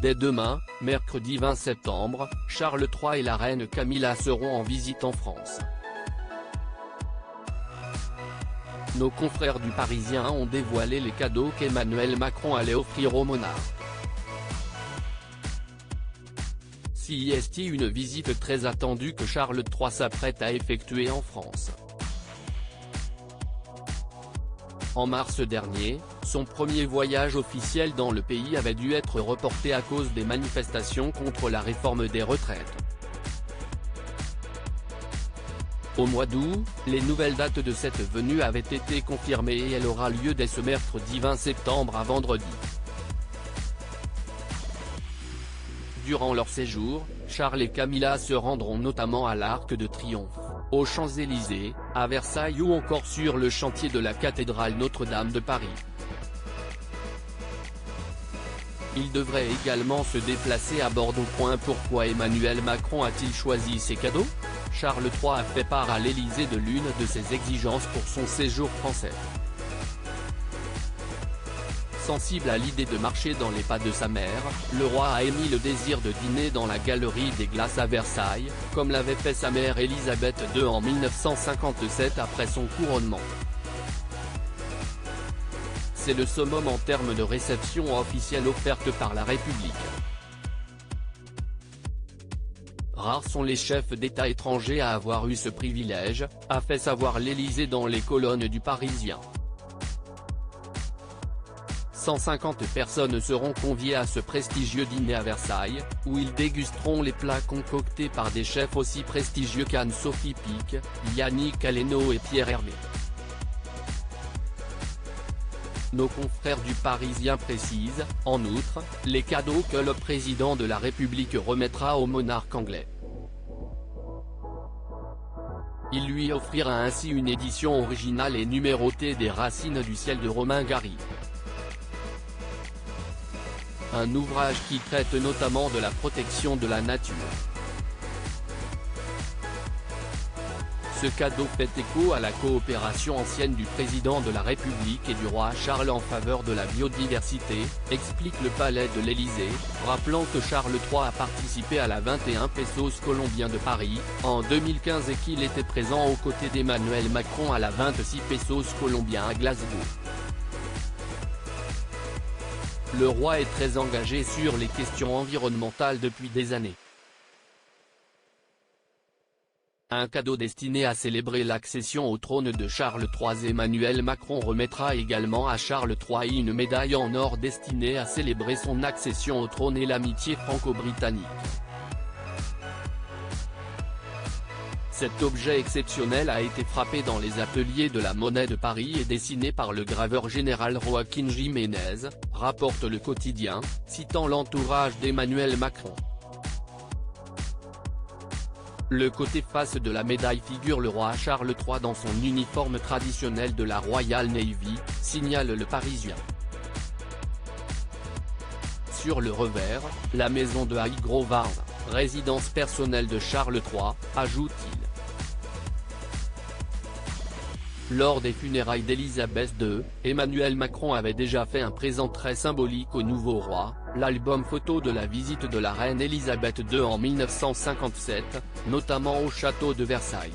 Dès demain, mercredi 20 septembre, Charles III et la reine Camilla seront en visite en France. Nos confrères du Parisien ont dévoilé les cadeaux qu'Emmanuel Macron allait offrir au monarque. C'est une visite très attendue que Charles III s'apprête à effectuer en France. En mars dernier, son premier voyage officiel dans le pays avait dû être reporté à cause des manifestations contre la réforme des retraites. Au mois d'août, les nouvelles dates de cette venue avaient été confirmées et elle aura lieu dès ce mercredi 20 septembre à vendredi. Durant leur séjour, Charles et Camilla se rendront notamment à l'Arc de Triomphe, aux Champs-Élysées, à Versailles ou encore sur le chantier de la cathédrale Notre-Dame de Paris. Ils devraient également se déplacer à Bordeaux. Pourquoi Emmanuel Macron a-t-il choisi ces cadeaux? Charles III a fait part à l'Élysée de l'une de ses exigences pour son séjour français. Sensible à l'idée de marcher dans les pas de sa mère, le roi a émis le désir de dîner dans la Galerie des Glaces à Versailles, comme l'avait fait sa mère Élisabeth II en 1957 après son couronnement. C'est le summum en termes de réception officielle offerte par la République. Rares sont les chefs d'État étrangers à avoir eu ce privilège, a fait savoir l'Élysée dans les colonnes du Parisien. 150 personnes seront conviées à ce prestigieux dîner à Versailles, où ils dégusteront les plats concoctés par des chefs aussi prestigieux qu'Anne-Sophie Pic, Yannick Aleno et Pierre Hermé. Nos confrères du Parisien précisent, en outre, les cadeaux que le président de la République remettra au monarque anglais. Il lui offrira ainsi une édition originale et numérotée des Racines du ciel de Romain Gary. Un ouvrage qui traite notamment de la protection de la nature. Ce cadeau fait écho à la coopération ancienne du président de la République et du roi Charles en faveur de la biodiversité, explique le palais de l'Élysée, rappelant que Charles III a participé à la 21 Pesos colombiens de Paris, en 2015 et qu'il était présent aux côtés d'Emmanuel Macron à la 26 Pesos colombiens à Glasgow. Le roi est très engagé sur les questions environnementales depuis des années. Un cadeau destiné à célébrer l'accession au trône de Charles III. Emmanuel Macron remettra également à Charles III une médaille en or destinée à célébrer son accession au trône et l'amitié franco-britannique. Cet objet exceptionnel a été frappé dans les ateliers de la Monnaie de Paris et dessiné par le graveur général Joaquín Jiménez, rapporte le quotidien, citant l'entourage d'Emmanuel Macron. Le côté face de la médaille figure le roi Charles III dans son uniforme traditionnel de la Royal Navy, signale le Parisien. Sur le revers, la maison de Highgrove, résidence personnelle de Charles III, ajoute-t-il. Lors des funérailles d'Élisabeth II, Emmanuel Macron avait déjà fait un présent très symbolique au nouveau roi, l'album photo de la visite de la reine Élisabeth II en 1957, notamment au château de Versailles.